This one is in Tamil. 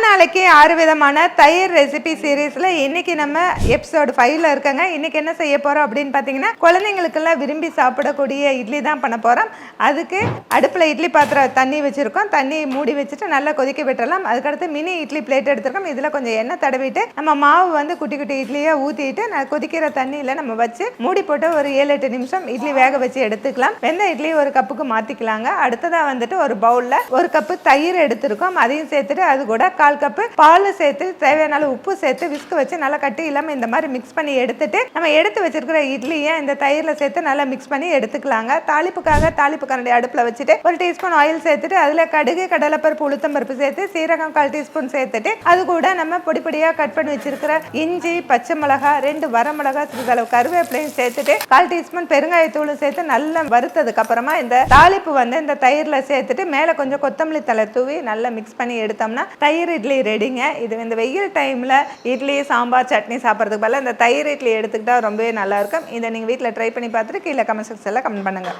நாளைக்கு 6 விதமான தயிர் ரெசிபி சீரீஸ்ல இன்னைக்கு நம்ம எபிசோட் 5ல இருக்கங்க. இன்னைக்கு என்ன செய்ய போறோம் அப்படின்னு பாத்தீங்கன்னா, குழந்தைங்களுக்கெல்லாம் விரும்பி சாப்பிடக்கூடிய இட்லி தான் பண்ண போறோம். அதுக்கு அடுப்புல இட்லி பாத்திரம் தண்ணி வச்சிருக்கோம். தண்ணி மூடி வச்சுட்டு நல்லா கொதிக்க விட்டுறலாம். அதுக்கடுத்து மினி இட்லி பிளேட் எடுத்துருக்கோம். இதுல கொஞ்சம் எண்ணெய் தடவிட்டு நம்ம மாவு வந்து குட்டி குட்டி இட்லியா ஊத்திட்டு கொதிக்கிற தண்ணியில நம்ம வச்சு மூடி போட்டு ஒரு 7-8 நிமிஷம் இட்லி வேக வச்சு எடுத்துக்கலாம். வெந்த இட்லி ஒரு கப்புக்கு மாத்திக்கலாங்க. அடுத்ததா வந்துட்டு ஒரு பவுல்ல ஒரு கப்பு தயிர் எடுத்திருக்கோம். அதையும் சேர்த்துட்டு அது கூட 1/4 கப்பு பால் சேர்த்து தேவையான உப்பு சேர்த்து விஸ்க் வச்சு நல்லா கட்டி இல்லாம இந்த மாதிரி மிக்ஸ் பண்ணி எடுத்துட்டு நம்ம எடுத்து வச்சிருக்கிற இட்லியை இந்த தயிர்ல சேர்த்து நல்லா மிக்ஸ் பண்ணி எடுத்துக்கலாங்க. தாளிப்புக்காக தாளிப்பு கரண்டி அடுப்புல வச்சுட்டு 1 டீஸ்பூன் ஆயில் சேர்த்துட்டு அதுல கடுகு, கடலைப்பருப்பு, உளுத்தம்பருப்பு சேர்த்து சீரகம் 1/4 டீஸ்பூன் சேர்த்துட்டு அது கூட நம்ம பொடி பொடியா கட் பண்ணி வச்சிருக்கிற இஞ்சி, பச்சை மிளகாய், 2 வரமிளகாய், சிறிதளவு கருவேப்பிலையும் சேர்த்துட்டு 1/4 டீஸ்பூன் பெருங்காயத்தூளும் சேர்த்து நல்லா வறுத்ததுக்கு அப்புறமா இந்த தாளிப்பு வந்து இந்த தயிர்ல சேர்த்துட்டு மேல கொஞ்சம் கொத்தமல்லி தழை தூவி நல்லா மிக்ஸ் பண்ணி எடுத்தோம்னா தயிர் இட்லி ரெடிங்க. இது இந்த வெயில் டைம்ல இட்லி, சாம்பார், சட்னி சாப்பிட்றதுக்கு பதிலாக இந்த தயிர் இட்லி எடுத்துக்கிட்டா ரொம்பவே நல்லா இருக்கும். இதை நீங்க வீட்டில் ட்ரை பண்ணி பார்த்துட்டு கீழே கமெண்ட் செக்ஷன்ல கமெண்ட் பண்ணுங்க.